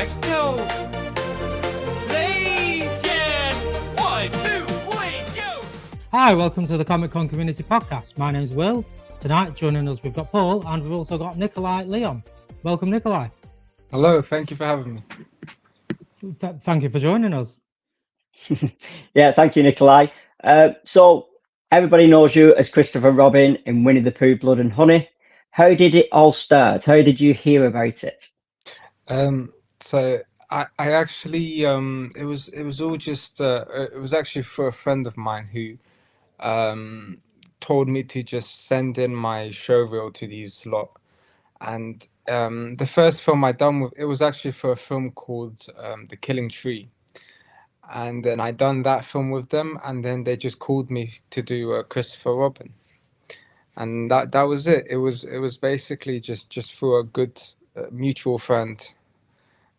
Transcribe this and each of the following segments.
Let's go! Legion! 1, 2, 3, go! Hi, welcome to the Comic Con Community Podcast. My name's Will. Tonight, joining us, we've got Paul, and we've also got Nikolai Leon. Welcome, Nikolai. Hello, thank you for having me. Thank you for joining us. Yeah, thank you, Nikolai. So everybody knows you as Christopher Robin in Winnie-the-Pooh, Blood and Honey. How did it all start? How did you hear about it? So I actually it was all just it was actually for a friend of mine who told me to just send in my show reel to these lot. And the first film I done with it was actually for a film called The Killing Tree. And then I done that film with them, and then they just called me to do Christopher Robin, and that was it. It was basically just for a good mutual friend,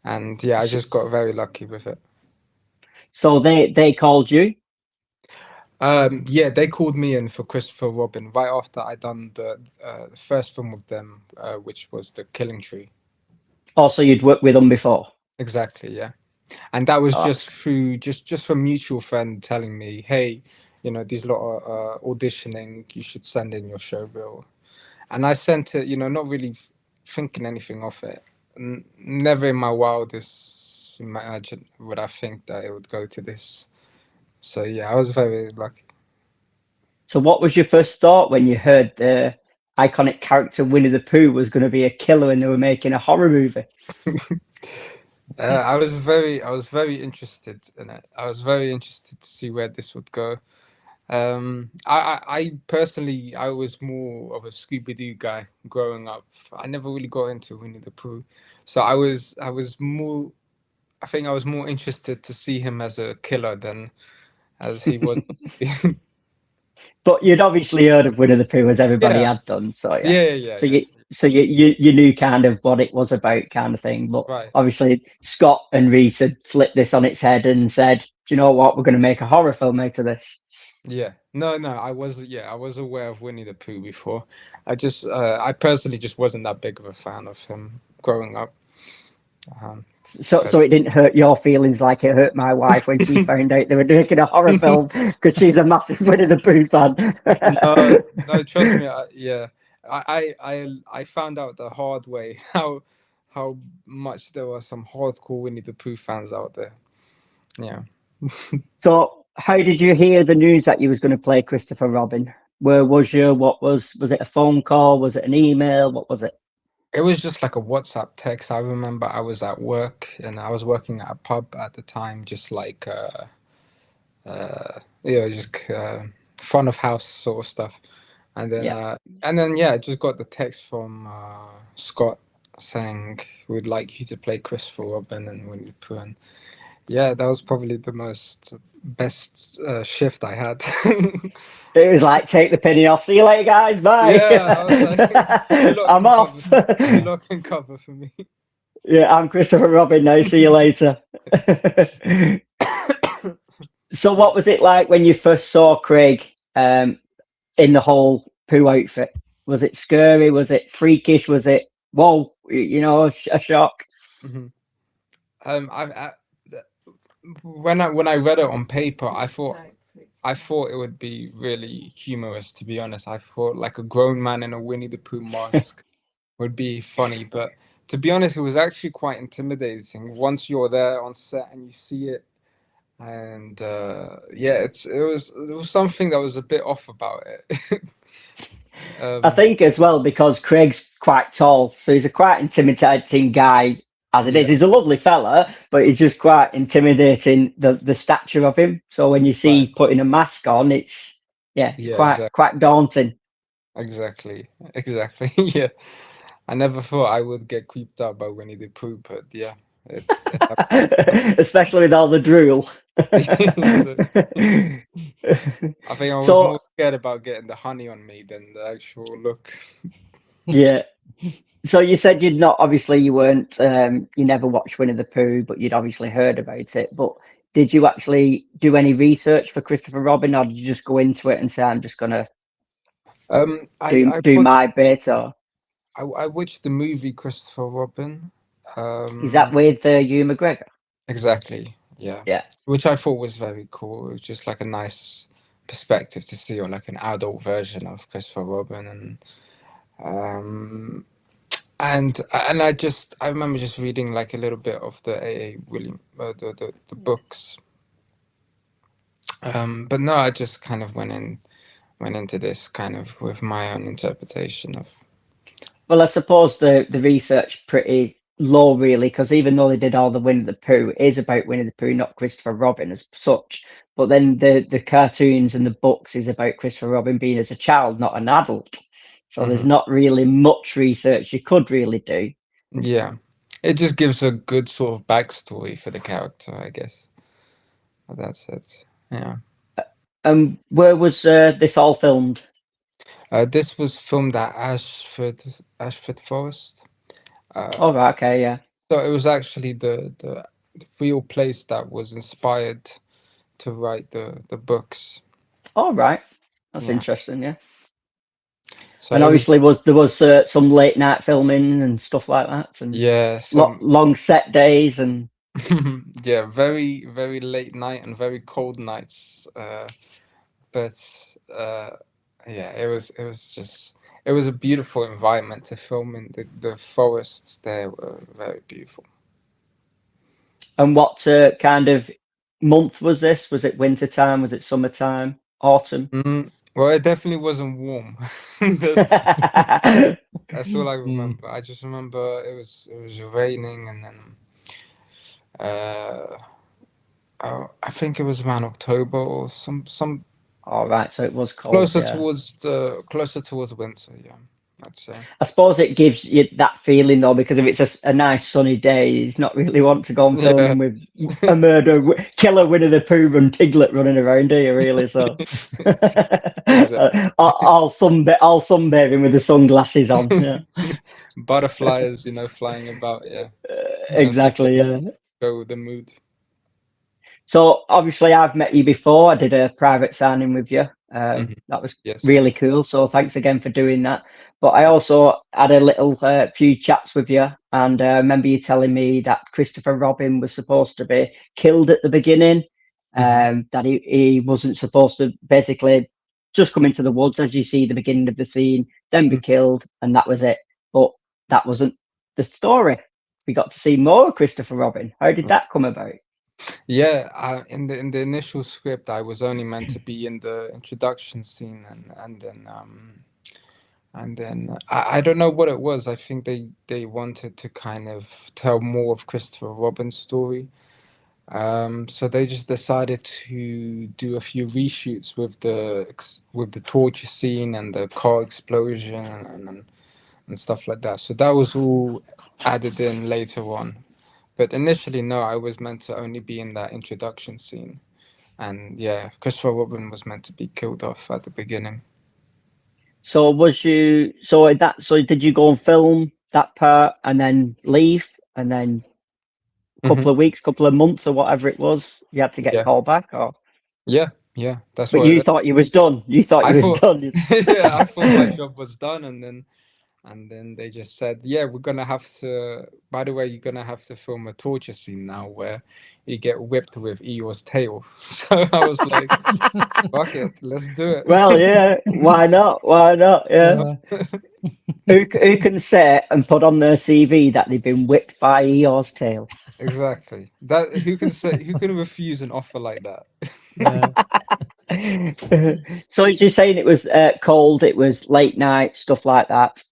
and yeah, I just got very lucky with it. So they called you? Yeah, they called me in for Christopher Robin right after I done the first film with them, which was The Killing Tree. Oh, so you'd worked with them before? Exactly, yeah. And that was just through just a mutual friend telling me, hey, you know, these lot are auditioning, you should send in your show reel. And I sent it, you know, not really thinking anything of it. Never in my wildest imagine would I think that it would go to this. So yeah, I was very lucky. So what was your first thought when you heard the iconic character Winnie-the-Pooh was going to be a killer and they were making a horror movie? I was very interested in it. I was very interested to see where this would go. I personally, I was more of a Scooby-Doo guy growing up. I never really got into Winnie-the-Pooh, so I was more. I think I was more interested to see him as a killer than as he was. But you'd obviously heard of Winnie-the-Pooh as everybody had done, so yeah. So you knew kind of what it was about, kind of thing. But Right. obviously Scott and Reese had flipped this on its head and said, "Do you know what? We're going to make a horror film out of this." Yeah, no, I was aware of Winnie-the-Pooh before. I personally just wasn't that big of a fan of him growing up. So it didn't hurt your feelings like it hurt my wife when she found out they were making a horror film because she's a massive Winnie-the-Pooh fan. No, trust me. I found out the hard way how much there were some hardcore Winnie-the-Pooh fans out there. Yeah. So how did you hear the news that you was going to play Christopher Robin? Where was you? What was it a phone call? Was it an email? What was it? It was just like a WhatsApp text. I remember I was at work and I was working at a pub at the time, just like front of house sort of stuff. And then I just got the text from Scott saying we'd like you to play Christopher Robin and Winnie-the-Pooh. And yeah, that was probably the best shift I had. It was like, take the penny off. See you later, guys. Bye. Yeah, I was like, I'm off. You lot can cover for me. Yeah, I'm Christopher Robin now. See you later. So what was it like when you first saw Craig in the whole Pooh outfit? Was it scary? Was it freakish? Was it, whoa, you know, a shock? Mm-hmm. When I read it on paper, I thought it would be really humorous, to be honest. I thought like a grown man in a Winnie-the-Pooh mask would be funny, but to be honest, it was actually quite intimidating once you're there on set and you see it. And it was something that was a bit off about it. I think as well because Craig's quite tall, so he's a quite intimidating guy as it is. He's a lovely fella, but he's just quite intimidating, the stature of him. So when you see putting a mask on, it's quite daunting. Exactly. Yeah, I never thought I would get creeped out by Winnie-the-Pooh, but yeah. Especially with all the drool. I think I was more scared about getting the honey on me than the actual look. Yeah. So you said you weren't, you never watched Winnie-the-Pooh, but you'd obviously heard about it. But did you actually do any research for Christopher Robin, or did you just go into it and say, I'm just going to do my bit? Or I watched the movie Christopher Robin. Is that Um, with Hugh McGregor? exactly. Yeah. Yeah. Which I thought was very cool. It was just like a nice perspective to see, or like an adult version of Christopher Robin, um, and I remember just reading like a little bit of the A. William the books. But no, I just kind of went into this kind of with my own interpretation of. Well, I suppose the research pretty low, really, because even though they did all the Winnie the Pooh, it is about Winnie the Pooh, not Christopher Robin as such. But then the cartoons and the books is about Christopher Robin being as a child, not an adult. So there's Mhm. not really much research you could really do. Yeah, it just gives a good sort of backstory for the character, I guess. But that's it. Yeah. Where was this all filmed? This was filmed at Ashford Forest. Oh, Uh, right, okay, yeah. so it was actually the real place that was inspired to write the books. All right, that's Yeah. interesting, yeah. So And it was, obviously, there was some late night filming and stuff like that, and yeah, some long set days, and yeah, very very late night and very cold nights. But uh, yeah, it was just it was a beautiful environment to film in. The forests there were very beautiful. what kind of month was this? Was it winter time? Was it summertime? Autumn? Well, it definitely wasn't warm. That's, Oh, that's all I Mm. remember. I just remember it was raining, and then uh, I think it was around October or some right, so it was cold, yeah. closer towards winter. Yeah, I'd say. I suppose it gives you that feeling though, because if it's a nice sunny day, you not really want to go and Yeah, filming with a killer Winnie the Pooh and Piglet running around, do you really? So exactly. all sunbathing with the sunglasses on. Yeah, Butterflies, flying about. Yeah, nothing to exactly. Yeah. go with the mood. So obviously, I've met you before. I did a private signing with you. Hmm. That was Yes. really cool. So thanks again for doing that. But I also had a little few chats with you, and I remember you telling me that Christopher Robin was supposed to be killed at the beginning. Hmm. That he wasn't supposed to basically just come into the woods as you see the beginning of the scene, then be killed, and that was it. But that wasn't the story. We got to see more of Christopher Robin. How did that come about? Yeah, in the initial script, I was only meant to be in the introduction scene, and then I don't know what it was. I think they wanted to kind of tell more of Christopher Robin's story. So they just decided to do a few reshoots with the torture scene and the car explosion and stuff like that. So that was all added in later on. But initially, no, I was meant to only be in that introduction scene. And yeah, Christopher Robin was meant to be killed off at the beginning. So was you so did you go and film that part and then leave and then a Hmm. couple of weeks, couple of months or whatever it was, you had to get Yeah, called back or yeah. That's but you what thought you was done. You thought I you was thought. done. Yeah, I thought my job was done, and then they just said, "Yeah, we're gonna have to. By the way, you're gonna have to film a torture scene now where you get whipped with Eeyore's tail." So I was like, "Fuck it, let's do Well, it." yeah, why not? Why not? Yeah. Yeah. Who can say and put on their CV that they've been whipped by Eeyore's tail? Exactly. That who can refuse an offer like that? Yeah. So you're saying it was cold, it was late night, stuff like that.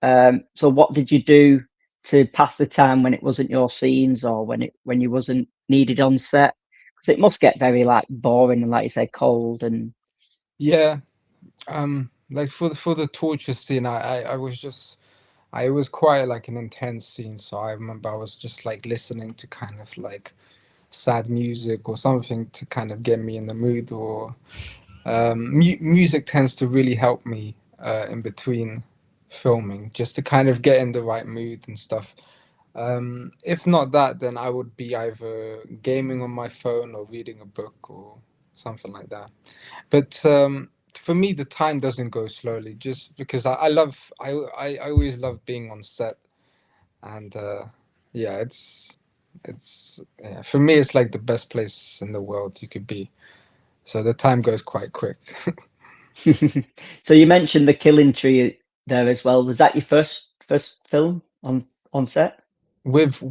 So what did you do to pass the time when it wasn't your scenes or when you wasn't needed on set? Because it must get very like boring and like you said, cold and Yeah. Like for the torture scene, I was just it was quite like an intense scene. So I remember I was just like listening to kind of like sad music or something to kind of get me in the mood, or music tends to really help me in between filming, just to kind of get in the right mood and stuff. If not that, then I would be either gaming on my phone or reading a book or something like that. But for me, the time doesn't go slowly, just because I always love being on set, and yeah, yeah, for me it's like the best place in the world you could be. So the time goes quite quick. So you mentioned the Killing Tree there as well. Was that your first film on set? With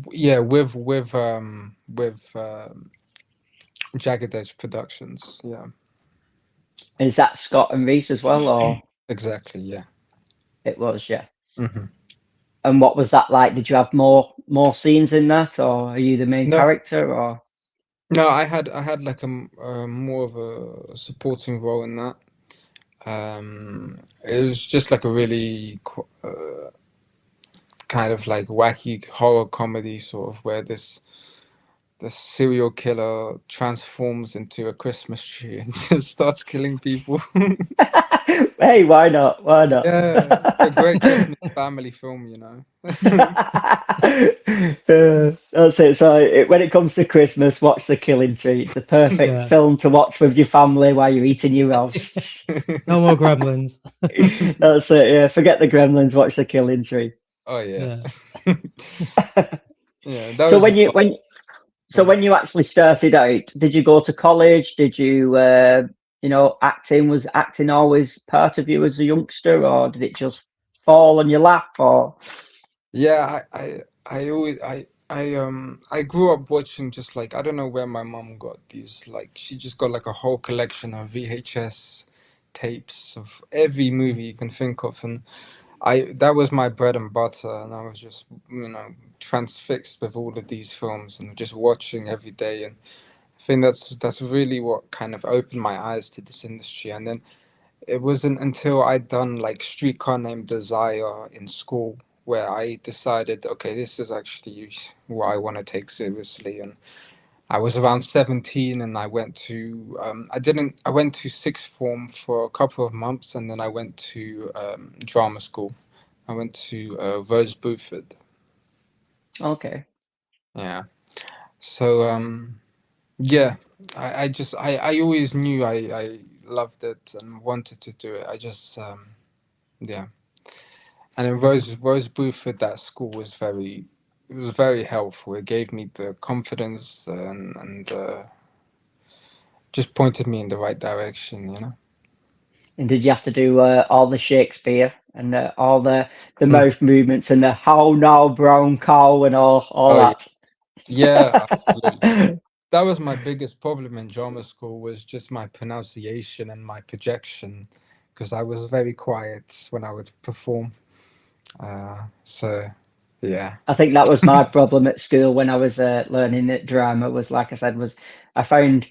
Jagged Edge Productions. Yeah, Is that Scott and Reese as well, or exactly. Yeah. it was? Yeah. Hmm. And what was that like? Did you have more scenes in that, or are you the main No, character, or? no, I had like more of a supporting role in that. It was just like a really kind of like wacky horror comedy, sort of where this serial killer transforms into a Christmas tree and just starts killing people. Hey, why not? Why not? Yeah, a great Christmas family film, you know. That's it. So when it comes to Christmas, watch The Killing Tree. It's the perfect Yeah. film to watch with your family while you're eating your roasts. No more gremlins. That's it. Yeah, forget the Gremlins. Watch The Killing Tree. Oh yeah. Yeah. Yeah, that So was a when you fun when so one. when you actually started out, did you go to college? Did you acting, was acting always part of you as a youngster, or did it just fall on your lap? Or Yeah, I always I grew up watching, just like, I don't know where my mom got these, like she just got like a whole collection of VHS tapes of every movie you can think of, and I that was my bread and butter, and I was just, transfixed with all of these films and just watching every day. And I think that's really what kind of opened my eyes to this industry. And then it wasn't until I'd done like Streetcar Named Desire in school where I decided, okay, this is actually what I want to take seriously. And I was around 17, and I went to sixth form for a couple of months, and then I went to drama school. I went to Rose Buford. okay. Yeah. So yeah, I always knew I loved it and wanted to do it. I just yeah. And then Rose Booth at that school it was very helpful. It gave me the confidence, and just pointed me in the right direction, you know. And did you have to do all the Shakespeare and all the Mm. mouth movements and the how now brown cow and all Oh yeah, that? yeah, absolutely. That was my biggest problem in drama school, was just my pronunciation and my projection, because I was very quiet when I would perform. So yeah. I think that was my problem at school when I was learning it drama. Was like I said, was I found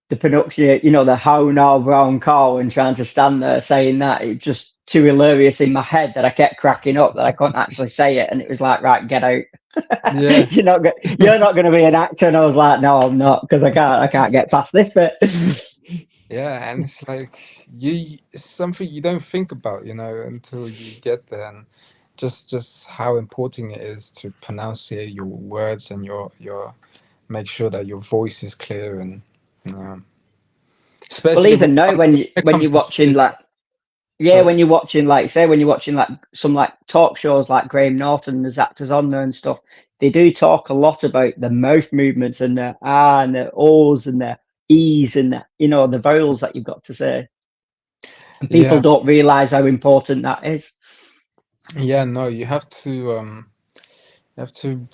the pronunciation, the how now brown cow, and trying to stand there saying that, it just too hilarious in my head that I kept cracking up that I couldn't actually say it, and it was like, right, get out. Yeah. You're not going to be an actor. And I was like, no, I'm not, because I can't get past this bit. Yeah, and it's like it's something you don't think about, until you get there, and just how important it is to pronounce your words, and your make sure that your voice is clear, and yeah, Well, especially even now when it when comes you're to watching theatre. like, yeah, Sorry. when you're watching, like, say, when you're watching like some like talk shows like Graham Norton, there's actors on there and stuff. They do talk a lot about the mouth movements and the ah and the ohs and the e's and the vowels that you've got to say. And people Yeah, don't realize how important that is. yeah, no, you have to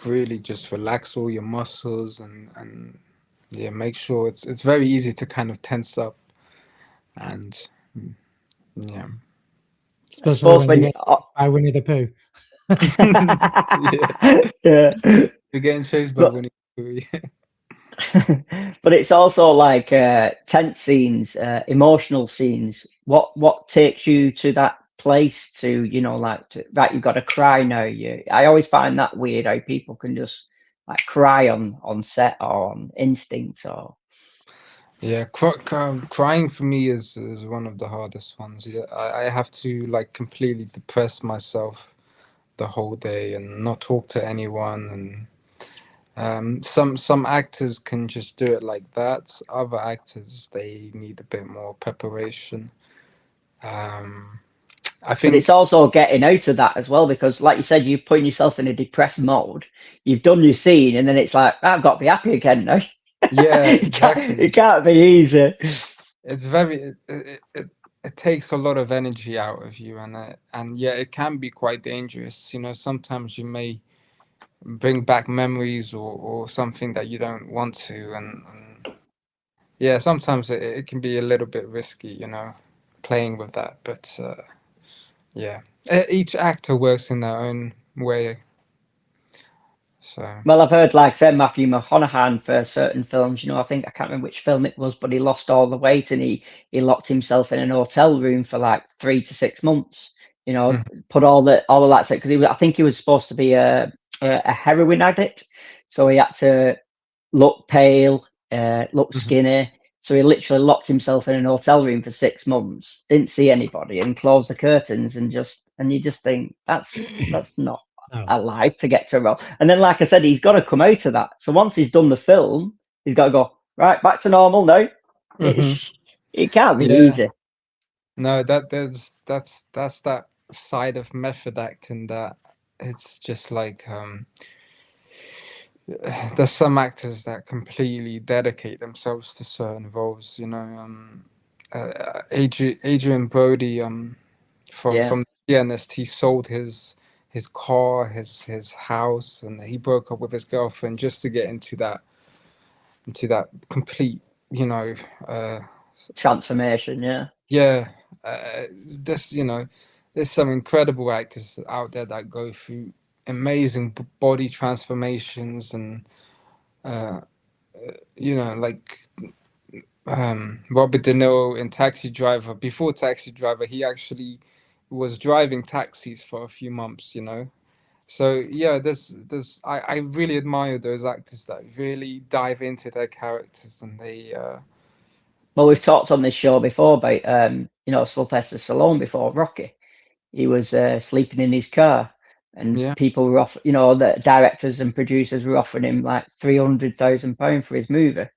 really just relax all your muscles, and yeah, make sure it's very easy to kind of tense up, and yeah. I Especially suppose when you when get chased by Winnie-the-Pooh. Yeah. yeah. You're getting chased by But Winnie-the-Pooh. but it's also like tense scenes, emotional scenes. What takes you to that place to, that you've got to cry now? I always find that weird how people can just like cry on set or on instinct or. Yeah, crying for me is one of the hardest ones. Yeah, I have to like completely depress myself the whole day and not talk to anyone. And some actors can just do it like that. Other actors, they need a bit more preparation. Um, I But it's think, also getting out of that as well, because like you said, you're putting yourself in a depressed mode. You've done your scene, and then it's like, I've got to be happy again now. yeah, It exactly. can't be easy. It's very it takes a lot of energy out of you, and yeah, it can be quite dangerous. Sometimes you may bring back memories or something that you don't want to, and yeah, sometimes it can be a little bit risky, playing with that. But yeah, each actor works in their own way. So. Well, I've heard, like I said, Matthew McConaughey for certain films. I think I can't remember which film it was, but he lost all the weight and he locked himself in an hotel room for like 3 to 6 months. Mhm, Put all of that because I think he was supposed to be a heroin addict, so he had to look pale, look mhm. skinny. So he literally locked himself in an hotel room for 6 months, didn't see anybody, and closed the curtains, and you just think that's not No. a life to get to a role. And then, like I said, he's got to come out of that. So once he's done the film, he's got to go right back to normal now. Mhm. It can't be Yeah. easy. No, that's that side of method acting that it's just like there's some actors that completely dedicate themselves to certain roles. Adrian Brody, Yeah, from The Pianist, he sold his car, his house, and he broke up with his girlfriend just to get into that complete, you know, uh, transformation. Yeah. yeah. This, there's some incredible actors out there that go through amazing body transformations and uh, like Robert De Niro in Taxi Driver. Before Taxi Driver, he actually was driving taxis for a few months. So yeah, I really admire those actors that really dive into their characters and they Well, we've talked on this show before about Sylvester Stallone before Rocky. He was sleeping in his car, and yeah. people were off. The directors and producers were offering him like £300,000 for his movie.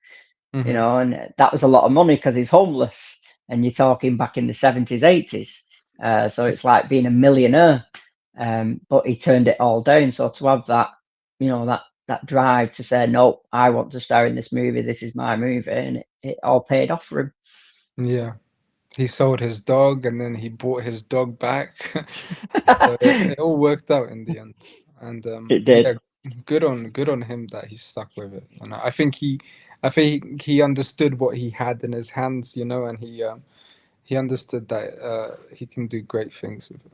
Hmm. And that was a lot of money because he's homeless. And you're talking back in the 70s, 80s. So it's like being a millionaire. But he turned it all down. So to have that, that drive to say, no, I want to star in this movie. This is my movie, and it all paid off for him. Yeah, he sold his dog and then he bought his dog back. So it all worked out in the end. And It yeah, did. good on him that he stuck with it. And I think he understood what he had in his hands, and he understood that he can do great things with it.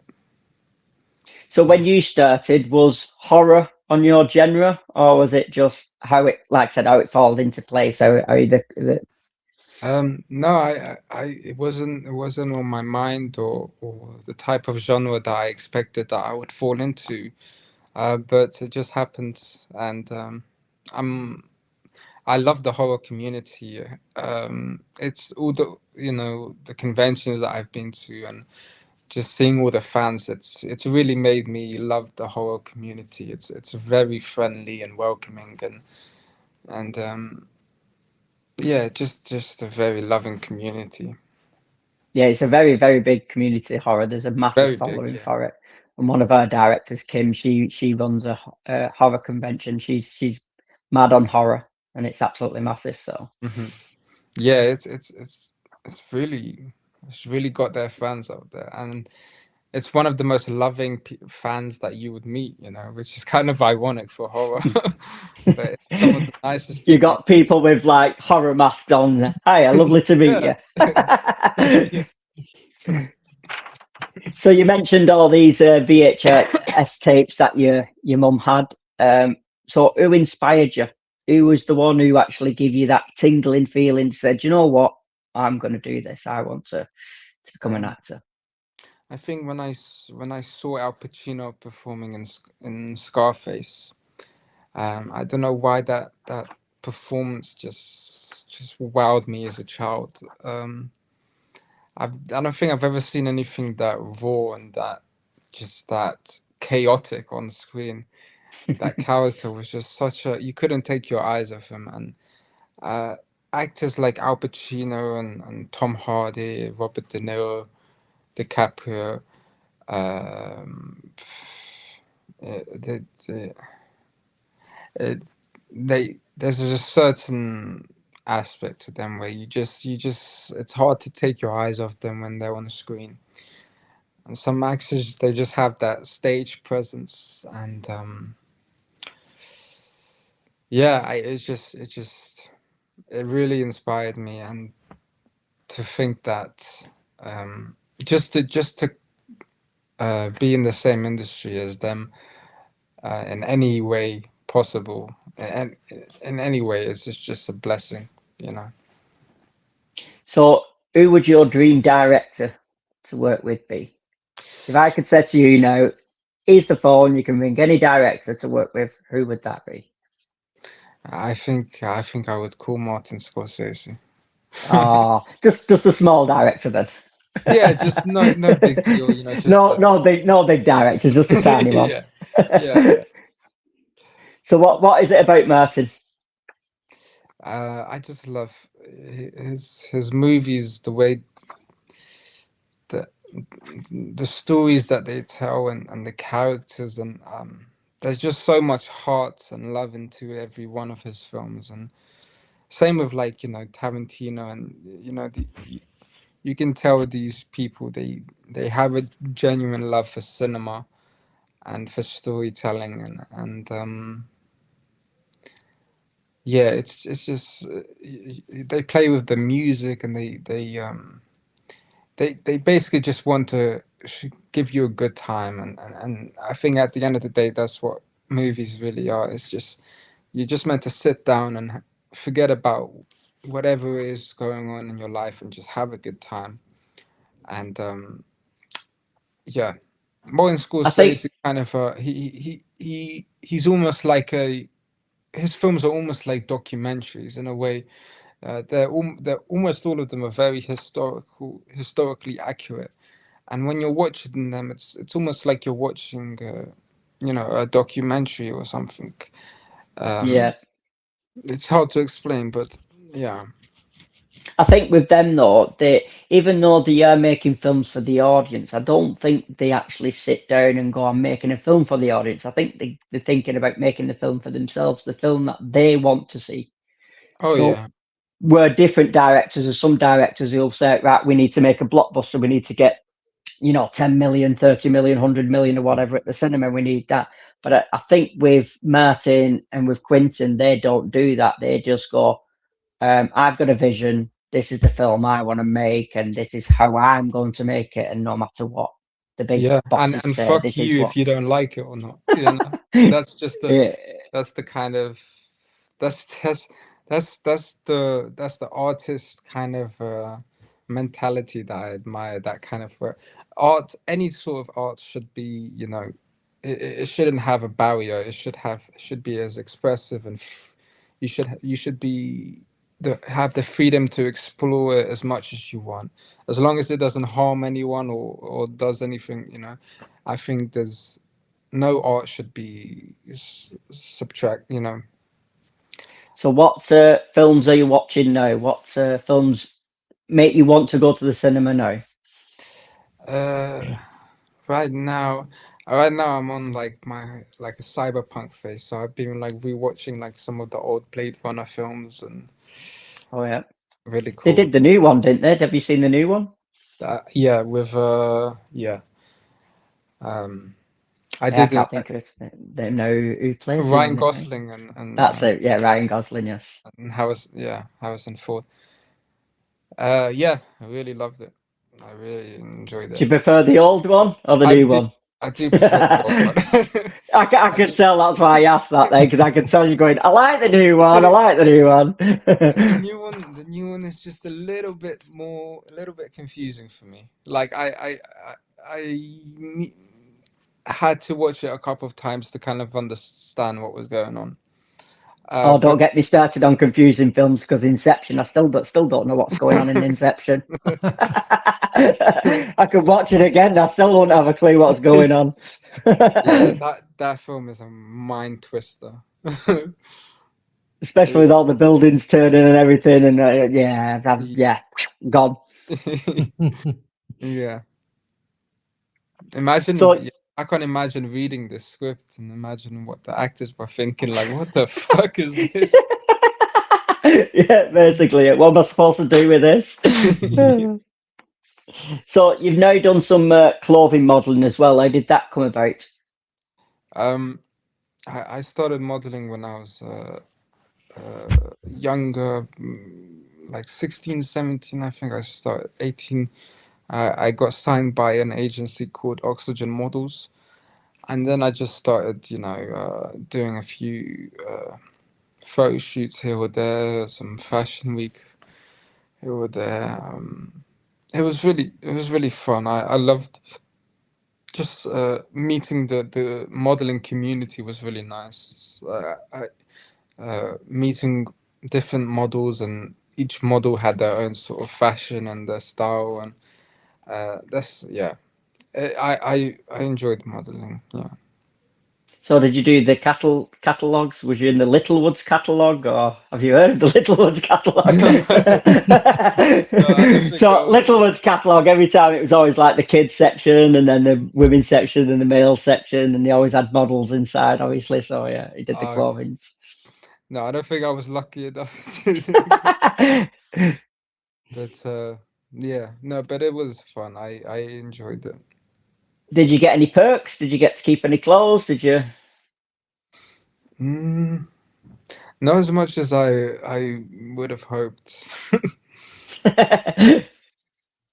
So when you started, was horror on your genre, or was it just how it, like I said, how it falls into place? How No, it wasn't on my mind or the type of genre that I expected that I would fall into. But it just happened, and I'm I love the horror community. It's all the conventions that I've been to, and just seeing all the fans. It's really made me love the horror community. It's very friendly and welcoming, and yeah, just a very loving community. Yeah, it's a very, very big community horror. There's a massive Very big, following yeah. for it. And one of our directors, Kim, she runs a horror convention. She's mad on horror, and it's absolutely massive. So Hmm. Yeah, it's really got their fans out there, and it's one of the most loving fans that you would meet, which is kind of ironic for horror. But it's some of the nicest you people. got people with like horror masks on. Hiya, lovely to meet Yeah. you. Yeah. So you mentioned all these VHS tapes that your mum had. So who inspired you? Who was the one who actually gave you that tingling feeling? Said, you know what, I'm going to do this. I want to become an Um, actor. I think when I saw Al Pacino performing in Scarface, I don't know why that performance just wowed me as a child. I don't think I've ever seen anything that raw and that chaotic on screen. That character was just you couldn't take your eyes off him, and uh, actors like Al Pacino and Tom Hardy, Robert De Niro, DiCaprio. Um, it, it, it, there's a certain aspect to them where you just it's hard to take your eyes off them when they're on the screen. And some actors, they just have that stage presence, and yeah, it really inspired me, and to think that just to be in the same industry as them in any way possible, and in any way, it's just a blessing, you know. So, who would your dream director to work with be? If I could say to you, here's the phone, you can ring any director to work with, who would that be? I think I would call Martin Scorsese. Oh, just a small director then. Yeah, just no big deal, you know, just No big director, just a tiny one. yeah, yeah. So what is it about Martin? I just love his movies, the way the the stories that they tell, and the characters, and there's just so much heart and love into every one of his films. And same with, like, you know, Tarantino, and you know, you can tell these people, they have a genuine love for cinema and for storytelling, and yeah, it's just they play with the music, and they basically just want to give you a good time, and I think at the end of the day, that's what movies really are. It's just, you're just meant to sit down and forget about whatever is going on in your life and just have a good time. And yeah, Martin I think Scorsese kind of he's almost like his films are almost like documentaries in a way. They're almost all of them are very historically accurate. And when you're watching them, it's almost like you're watching, you know, a documentary or something. yeah. It's hard to explain, but yeah. I think with them though, even though they are making films for the audience, I don't think they actually sit down and go, I'm making a film for the audience. I think they're thinking about making the film for themselves, the film that they want to see. Oh So yeah, we're different directors, or some directors who'll say, right, we need to make a blockbuster, we need to get 10 million, 30 million, 100 million or whatever at the cinema, we need that. But I think with Martin and with Quentin, they don't do that. They just go, I've got a vision, this is the film I want to make, and this is how I'm going to make it, and no matter what the big yeah, bosses and say, fuck this is you what. if you don't like it or not. You know, that's just Yeah. that's the kind of that's that's that's the artist kind of mentality that I admire. That kind of art, any sort of art should be, you know, it shouldn't have a barrier. It should be as expressive, and you should be have the freedom to explore it as much as you want, as long as it doesn't harm anyone, or does anything, you know. I think there's no art should be subtract, you know. So what films are you watching now? What films make you want to go to the cinema now? uh right now right now I'm on like my like a cyberpunk phase, so I've been like rewatching like some of the old Blade Runner films, and Oh yeah, really they cool. did the new one, didn't they? Have you seen the new one? Yeah, with yeah, um I Yeah, I did can't think of it. They know who plays him Ryan in it. Gosling and That's it. Yeah, Ryan Gosling. Yes. and Harrison Ford. Yeah, I really loved it. I really enjoyed Do it. you prefer the old one or the I new do one? I do prefer the old one. I I could do, tell that's why I asked that then, because I could tell you going, I like the new one, I like the new one. the new one is just a little bit confusing for me. Like I had to watch it a couple of times to kind of understand what was going on. Oh, don't But get me started on confusing films, because Inception, I still don't know what's going on in Inception. I could watch it again, I still won't have a clue what's going on. yeah, that film is a mind twister. Especially It- with all the buildings turning and everything, and yeah, gone. yeah. Imagine, So yeah, I can't imagine reading the script and imagine what the actors were thinking. Like, what the fuck is this? yeah, basically, what am I supposed to do with this? So you've now done some clothing modeling as well. How did that come about? um, I started modeling when I was younger, like 16, 17. I think I started 18. I got signed by an agency called Oxygen Models, and then I just started, doing a few photo shoots here or there, some fashion week here or there. It was really fun. I loved just meeting the modeling community was really nice. Meeting different models, and each model had their own sort of fashion and their style, and that's yeah. I enjoyed modeling. Yeah. So did you do the catalogs? Was you in the Littlewoods catalog, or have you heard of the Littlewoods catalog? No, I don't think So I was. Littlewoods catalog, every time it was always like the kids section, and then the women's section, and the male section, and they always had models inside, obviously. So yeah, he did the Oh, clothing. no, I don't think I was lucky enough. But yeah, no, but it was fun. I enjoyed it. Did you get any perks? Did you get to keep any clothes? Did you? Mm, not as much as I would have hoped.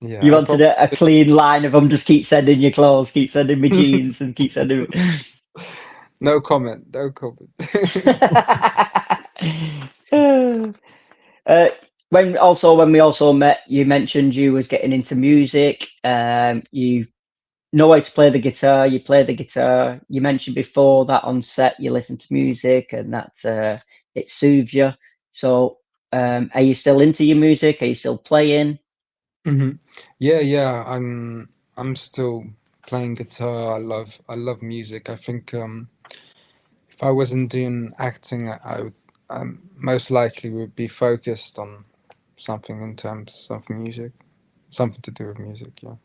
Yeah, You I wanted probably a clean line of them. Just keep sending your clothes, keep sending me jeans, and keep sending. no comment. No comment. When we also met, you mentioned you was getting into music. You know how to play the guitar. You play the guitar. You mentioned before that on set you listen to music and that it soothes you. So, are you still into your music? Are you still playing? Yeah, yeah. I'm still playing guitar. I love music. I think if I wasn't doing acting, I most likely would be focused on something in terms of music, something to do with music. Yeah.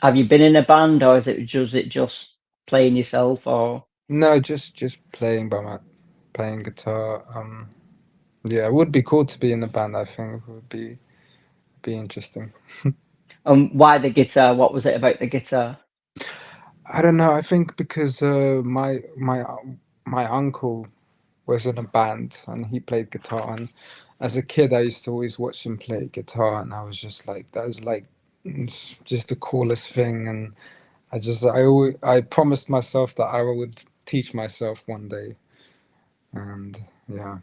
Have you been in a band, or is it just playing yourself? Or No, just playing guitar. Yeah, it would be cool to be in a band. I think it would be interesting. why the guitar? What was it about the guitar? I don't know. I think because my uncle was in a band and he played guitar, and as a kid I used to always watch him play guitar, and I was just like, that is like just the coolest thing. And I promised myself that I would teach myself one day, and yeah.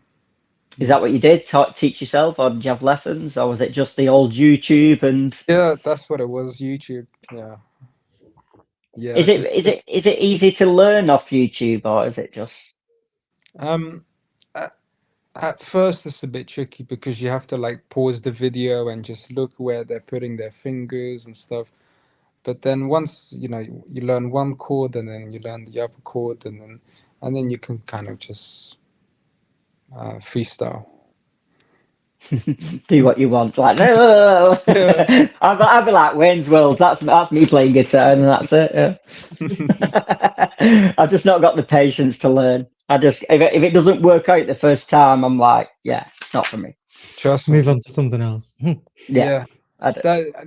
Is that what you did? Teach yourself, or did you have lessons, or was it just the old YouTube? And Yeah, that's what it was. YouTube. Yeah, yeah. is it is Just it is it easy to learn off YouTube, or is it just? um. At first, it's a bit tricky because you have to like pause the video and just look where they're putting their fingers and stuff. But then once you learn one chord, and then you learn the other chord, and then you can kind of just freestyle. Do what you want, like no. Yeah. I'd be like Wayne's World. That's me playing guitar, and that's it. Yeah. I've just not got the patience to learn. If it doesn't work out the first time, I'm like, yeah, it's not for me. Trust me. Move on to something else. Yeah, Yeah,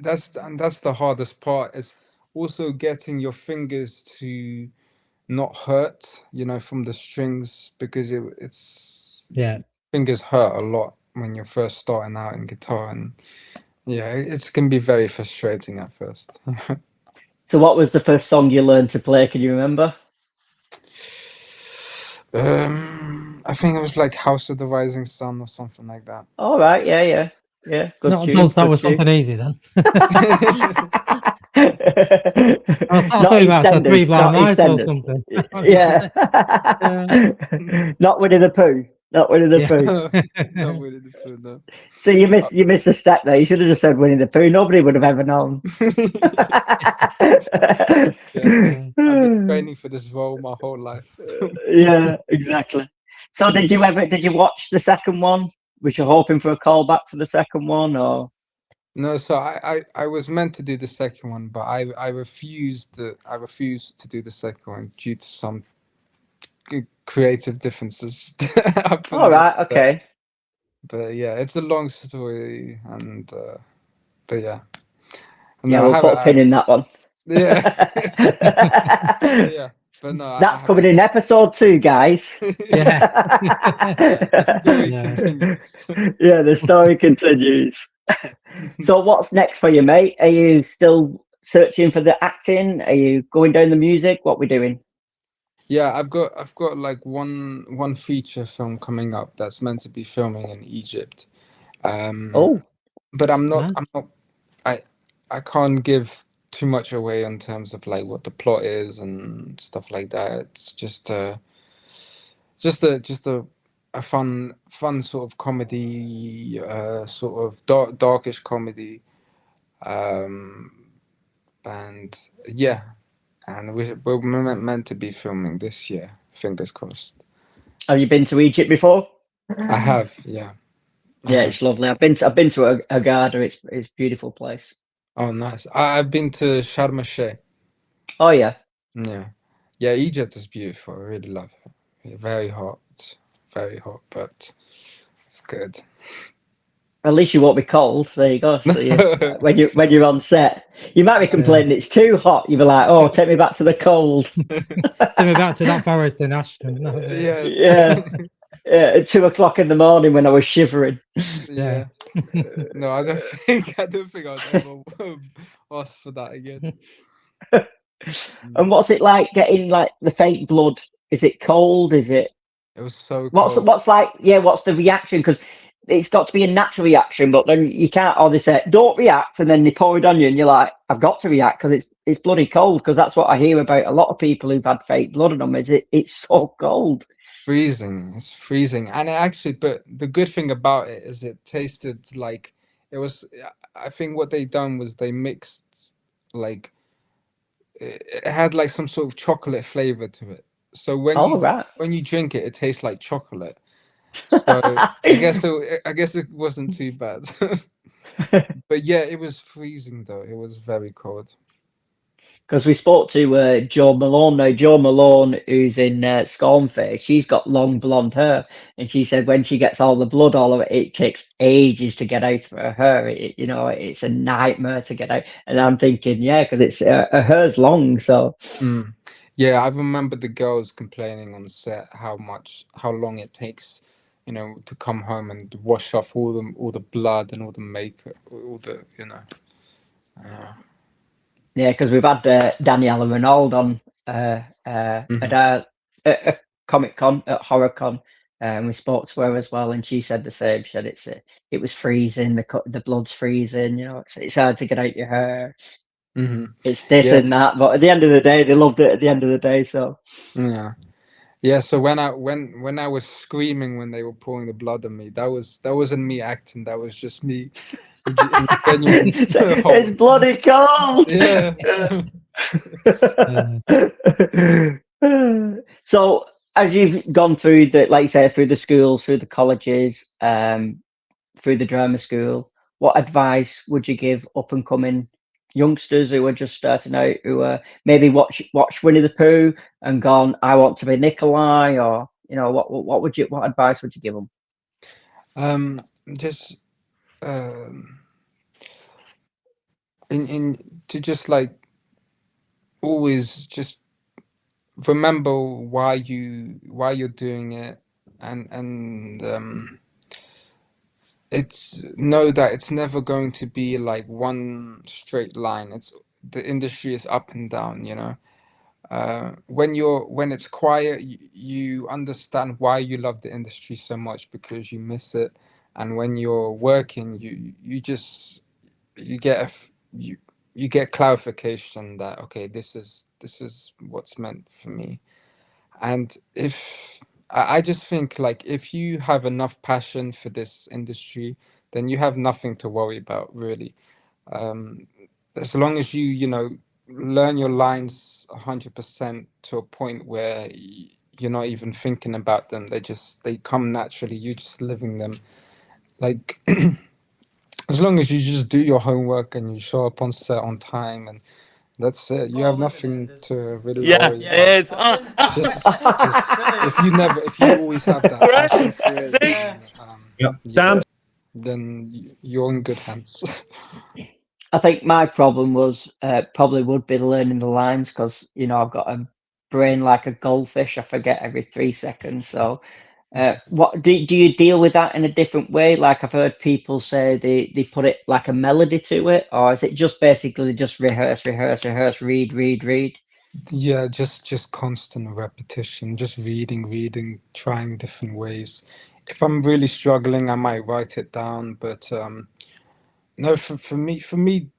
that's the hardest part. Is also getting your fingers to not hurt, from the strings, because it's Yeah. fingers hurt a lot when you're first starting out in guitar, and yeah, it can be very frustrating at first. So, what was the first song you learned to play? Can you remember? I think it was like House of the Rising Sun or something like that. All right, yeah. Good No, tune. don't start Good with tune. something easy then. I thought you might have said Three Blind Mice or something. Yeah. Not Winnie the Pooh. Not Winnie the Pooh. Not Winnie the Pooh, no. So you missed the step there. You should have just said Winnie the Pooh. Nobody would have ever known. Yeah, I've been training for this role my whole life. Yeah, exactly. So did you watch the second one? Was you hoping for a callback for the second one, or? No, so I was meant to do the second one, but I refused to do the second one due to some creative differences that All happened on right, set. okay. But yeah, it's a long story, and but yeah, Yeah, no, I we'll haven't. put a pin in that one. Yeah, yeah, but no, I That's coming haven't. in episode 2, guys. Yeah. Yeah, the story Yeah. continues. Yeah, the story continues. So, what's next for you, mate? Are you still searching for the acting? Are you going down the music? What we doing? Yeah, I've got like one feature film coming up that's meant to be filming in Egypt. Um, Oh, but I'm Nice. not I I can't give too much away in terms of like what the plot is and stuff like that. It's just a fun sort of comedy, sort of darkish comedy. Um, and yeah, and we're meant to be filming this year. Fingers crossed. have you been to Egypt before? I have, yeah, I Yeah, have. it's lovely. I've been to Agada. It's a beautiful place. Oh, nice. I've been to Sharm el Sheikh. Oh yeah. Yeah, yeah. Egypt is beautiful. I really love it. Yeah, very hot, but it's good. At least you won't be cold. There you go. So when you're on set, you might be Yeah. complaining it's too hot. You'll be like, "Oh, take me back to the cold." Take me back to that forest in Ashton. And that's it. Yes. Yeah, yeah. At 2 o'clock in the morning when I was shivering. Yeah. Yeah. No, I don't think I'd ever ask for that again. And Mm. what's it like getting like the fake blood? Is it cold? Is it It was so what's cold. what's like? Yeah, what's the reaction? Because it's got to be a natural reaction, but then you can't. Or they say don't react, and then they pour it on you, and you're like, I've got to react because it's bloody cold. Because that's what I hear about a lot of people who've had fake blood on them. It's so cold? Freezing. It's freezing. And it actually, but the good thing about it is it tasted like it was. I think what they done was they mixed like it had like some sort of chocolate flavor to it. So Oh right. when you drink it, it tastes like chocolate. So I guess it wasn't too bad. But yeah, it was freezing though. It was very cold. Because we spoke to Joe Malone now. Joe Malone, who's in Scornface, she's got long blonde hair, and she said when she gets all the blood all over it, it takes ages to get out of her hair. It's a nightmare to get out. And I'm thinking, yeah, because it's her hair's long, so Mm. Yeah, I remember the girls complaining on set how long it takes, to come home and wash off all the blood and all the makeup, all the, uh, yeah, because we've had Daniela Renauld on mhm, at Comic Con at HorrorCon, and we spoke to her as well, and she said the same. She said it was freezing, the blood's freezing. It's hard to get out your hair. mhm. It's this Yeah, and that, but at the end of the day, they loved it. At the end of the day, so yeah, yeah. So when I was screaming when they were pouring the blood on me, that wasn't me acting. That was just me in genuine it's horror. bloody cold. Yeah. Yeah. So as you've gone through like you say, through the schools, through the colleges, through the drama school, what advice would you give up and coming youngsters who are just starting out, who maybe watch Winnie-the-Pooh and gone, I want to be Nikolai, or what advice would you give them? Um, just um, in to just like always just remember why you're doing it, and it's know that it's never going to be like one straight line. It's the industry is up and down, when it's quiet, you understand why you love the industry so much because you miss it, and when you're working, you just you get you get clarification that okay, this is what's meant for me. And if I just think like if you have enough passion for this industry, then you have nothing to worry about really. um, as long as you learn your lines 100% to a point where you're not even thinking about them, they come naturally, you just living them. Like As long as you just do your homework and you show up on set on time, and that's it. You have nothing to really Yeah, worry it about. is. If you always have that passion for it, See? then Yep. Dan's you're in good hands. I think my problem was probably would be learning the lines because I've got a brain like a goldfish. I forget every 3 seconds. So, what do you deal with that in a different way? Like I've heard people say they put it like a melody to it, or is it just basically just rehearse, read? Yeah, just constant repetition, just reading, trying different ways. If I'm really struggling, I might write it down, but no, for me,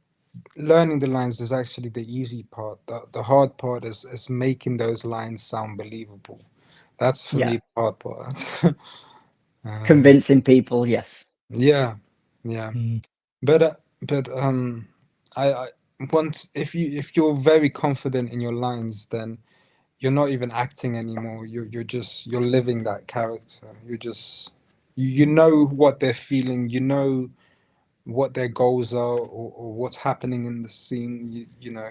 learning the lines is actually the easy part. The hard part is making those lines sound believable. That's for Yeah, me the hard part. convincing people. Yes. Yeah, yeah. Mm. But I once if you're very confident in your lines, then you're not even acting anymore. You're living that character. You know what they're feeling. You know what their goals are, or what's happening in the scene. You know,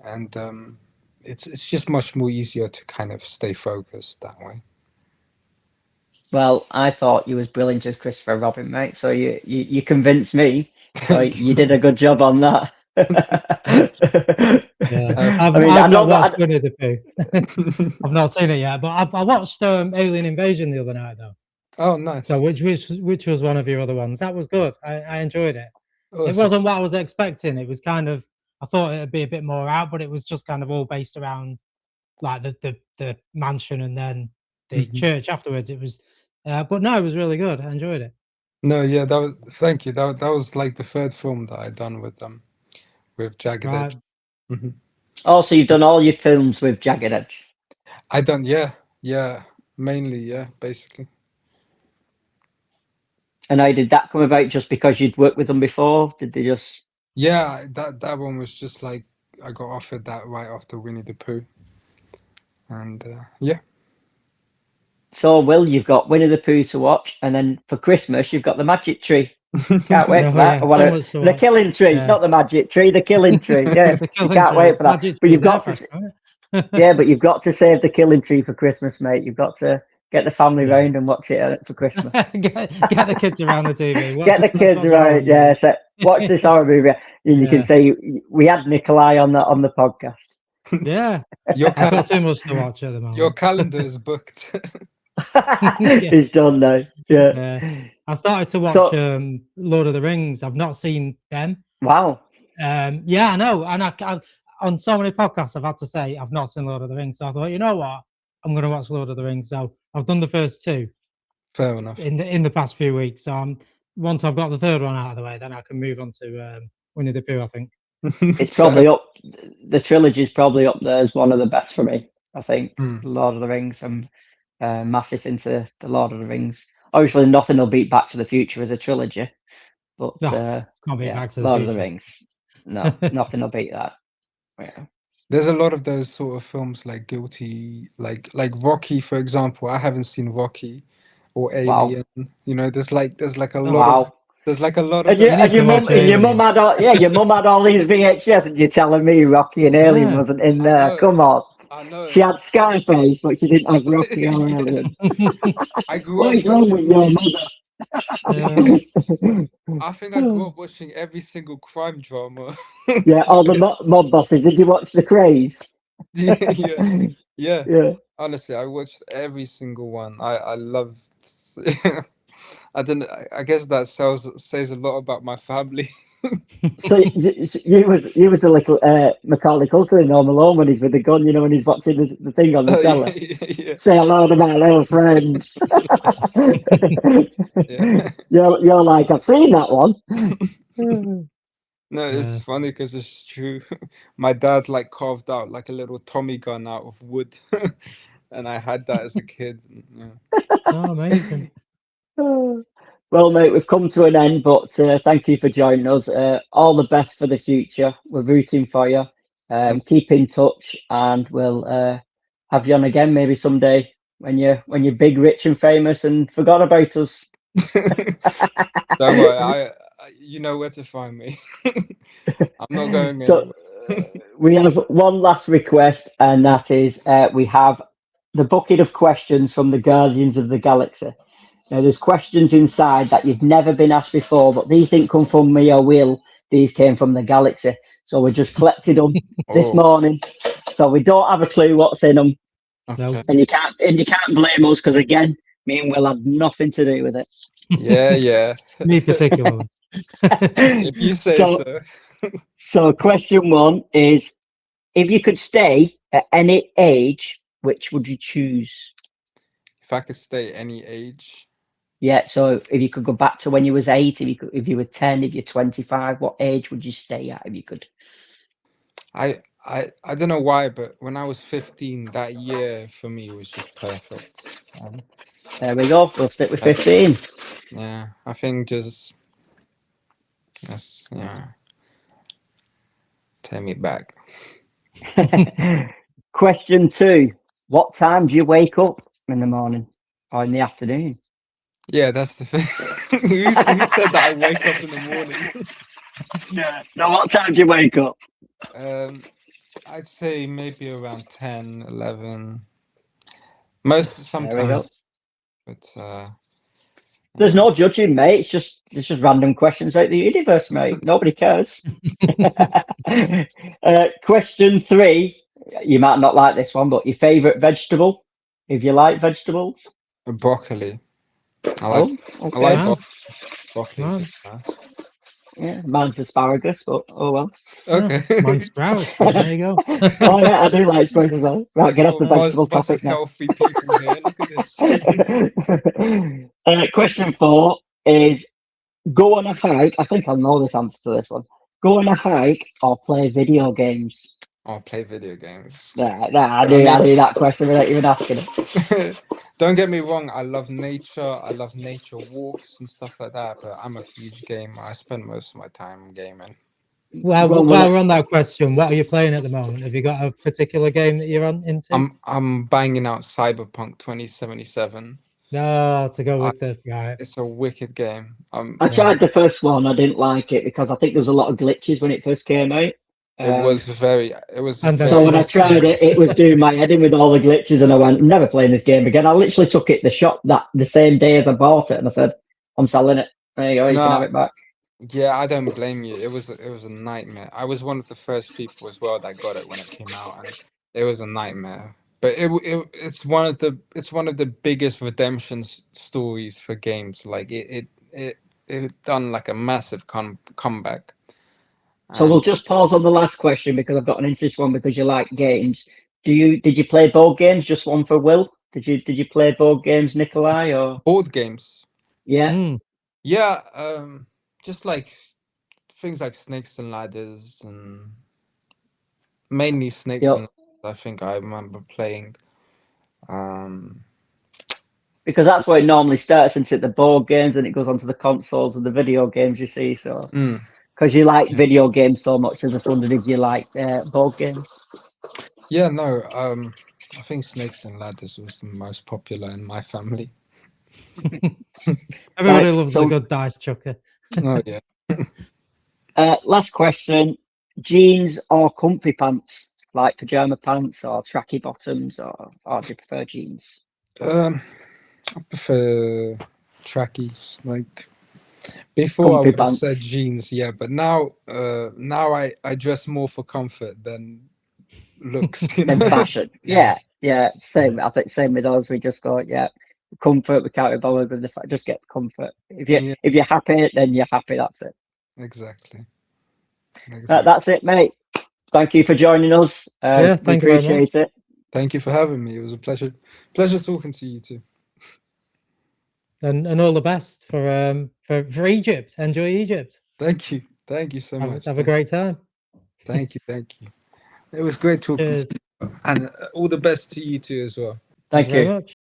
and it's just much more easier to kind of stay focused that way. Well, I thought you was brilliant as Christopher Robin, mate. So you convinced me. So Thank you you. did a good job on that. Yeah, I I mean, I I've know not watched that. Winnie-the-Pooh. I've not seen it yet, but I watched Alien Invasion the other night though. Oh, So nice. which was one of your other ones? That was good. I enjoyed it. It Awesome. wasn't what I was expecting. It was kind of I thought it'd be a bit more out, but it was just kind of all based around like the mansion and then the Mhm. church afterwards. It was, but no, it was really good. I enjoyed it. No, yeah, that was thank you. That was like the third film that I done with Jagged Right. Edge. Hmm. Oh, so you've done all your films with Jagged Edge. I done, yeah, mainly, yeah, basically. And how did that come about? Just because you'd worked with them before? Did they just? Yeah, that one was just like I got offered that right after Winnie-the-Pooh, and yeah. So, Will, you've got Winnie-the-Pooh to watch, and then for Christmas you've got the Magic Tree. Can't wait Oh for that. yeah, Or so whatever. much to The watch. Killing Tree, Yeah. not the Magic Tree. The Killing Tree. Yeah, The you Killing can't Tree. wait for that. Magic But Tree's you've got Everest, to. right? Yeah, but you've got to save the Killing Tree for Christmas, mate. You've got to get the family Yeah. round and watch it for Christmas. get the kids around the TV. Get the kids around. Yeah, so watch this horror movie, and you can Yeah. say we had Nikolai on the podcast. Yeah, Your I've got cal- too much to watch at the moment. your calendar is booked. It's done now. Yeah. I started to watch So, Lord of the Rings. I've not seen them. wow. Yeah, I know. And I on so many podcasts, I've had to say I've not seen Lord of the Rings. So I thought, you know what, I'm going to watch Lord of the Rings. So I've done the first two Fair enough. in the past few weeks. So once I've got the third one out of the way, then I can move on to Winnie-the-Pooh, I think. It's probably up. The trilogy is probably up there as one of the best for me. I think Lord of the Rings. I'm massive into the Lord of the Rings. Obviously, nothing will beat Back to the Future as a trilogy, but Can't beat yeah, Back to the Lord of Future. the Rings. No, nothing will beat that. Yeah. There's a lot of those sort of films like Guilty, like Rocky, for example. I haven't seen Rocky or Wow. Alien. You know, there's like a lot Wow. of there's like a lot of And, those. and your mum had all your mum had all these VHS, and you're telling me Rocky and Alien wasn't in I there? know. Come on. I know. She had Scarface, but she didn't have Rocky or Yeah. Alien. I grew What up is wrong with watching. your mother? I think I grew up watching every single crime drama. Yeah, all the mob bosses. Did you watch The Craze? Yeah. Yeah. Honestly, I watched every single one. I loved. I don't. I guess that says a lot about my family. So you was the little Macaulay Culkin in Home Alone when he's with the gun, when he's watching the thing on the cellar. Yeah. Say hello to my little friends. Yeah. You're like, I've seen that one. No, it's funny because it's true. My dad like carved out like a little Tommy gun out of wood, and I had that as a kid. Yeah. Oh, amazing. Well, mate, we've come to an end, but thank you for joining us. All the best for the future. We're rooting for you. Keep in touch, and we'll have you on again maybe someday when you're big, rich, and famous and forgot about us. Don't worry. you know where to find me. I'm not going So anywhere. we have one last request, and that is we have the bucket of questions from the Guardians of the Galaxy. Now, there's questions inside that you've never been asked before, but these didn't come from me or Will. These came from the Galaxy. So we just collected them this Oh, morning. So we don't have a clue what's in them, okay. and you can't blame us because again, me and Will had nothing to do with it. Yeah. Me particularly. If you say So, so. so question one is, if you could stay at any age, which would you choose? If I could stay any age, Yeah, so if you could go back to when you was 8, if you were 10, if you're 25, what age would you stay at if you could? I don't know why, but when I was 15, that year for me was just perfect. There we go. We'll stick with I- 15. Yeah, I think just that's take me back. Question 2. What time do you wake up in the morning or in the afternoon? Yeah, that's the thing. Who said that I wake up in the morning? Yeah. No, what time do you wake up? I'd say maybe around 10, 11. There we go. Sometimes, but There's no judging, mate. It's just random questions out the universe, mate. Nobody cares. Question 3. You might not like this one, but your favourite vegetable, if you like vegetables. broccoli. I Okay. like Wow. broccoli. Wow. Is nice. Yeah, mine's asparagus, but oh well. Okay. Mine's sprouts, but there you go. Oh yeah, I do like sprouts as well. Right, get off the vegetable Bunch topic of now. healthy people here. Look at this. Question 4 is, go on a hike. I think I know this answer to this one. Go on a hike or play video games. I'll play video games. I knew that question without even asking it. Don't get me wrong. I love nature. I love nature walks and stuff like that. But I'm a huge gamer. I spend most of my time gaming. Well, while we're on that question, what are you playing at the moment? Have you got a particular game that you're into? I'm banging out Cyberpunk 2077. No, to go with the right. It's a wicked game. I tried the first one. I didn't like it because I think there was a lot of glitches when it first came out. It was very. So when I tried it, it was doing my head in with all the glitches, and I went, I'm never playing this game again. I literally took it the shop that the same day as I bought it, and I said, I'm selling it. There you go, you can have it back. Yeah, I don't blame you. It was a nightmare. I was one of the first people as well that got it when it came out, and it was a nightmare. But it's one of the biggest redemption stories for games. Like it done like a massive comeback. So we'll just pause on the last question because I've got an interesting one because you like games. Did you play board games? Just one for Will. Did you play board games, Nikolai, or board games? Yeah. Yeah, just like things like Snakes and Ladders, and mainly Snakes and Ladders, I think I remember playing. Because that's where it normally starts, into the board games, and it goes onto the consoles and the video games, you see. So because you like video games so much, I just wondered if you like board games. Yeah, no, I think Snakes and Ladders was the most popular in my family. Everybody loves a good dice chucker. Oh yeah. Last question: jeans or comfy pants, like pajama pants or tracky bottoms, or do you prefer jeans? I prefer trackies. Like before, comfy I would have pants. said jeans, yeah, but now I dress more for comfort than looks. You know? Than fashion. Yeah. Same. I think same with us. We just go, comfort. We can't be bothered with the fact. Just get comfort. If you're happy, then you're happy. That's it. Exactly. That's it, mate. Thank you for joining us. Thank you very appreciate it. Thank you for having me. It was a pleasure. Pleasure talking to you too. And all the best for Egypt. Enjoy Egypt. Thank you. Thank you so much. Have a great time. Thank you. It was great talking to you. And all the best to you too as well. Thank you very much.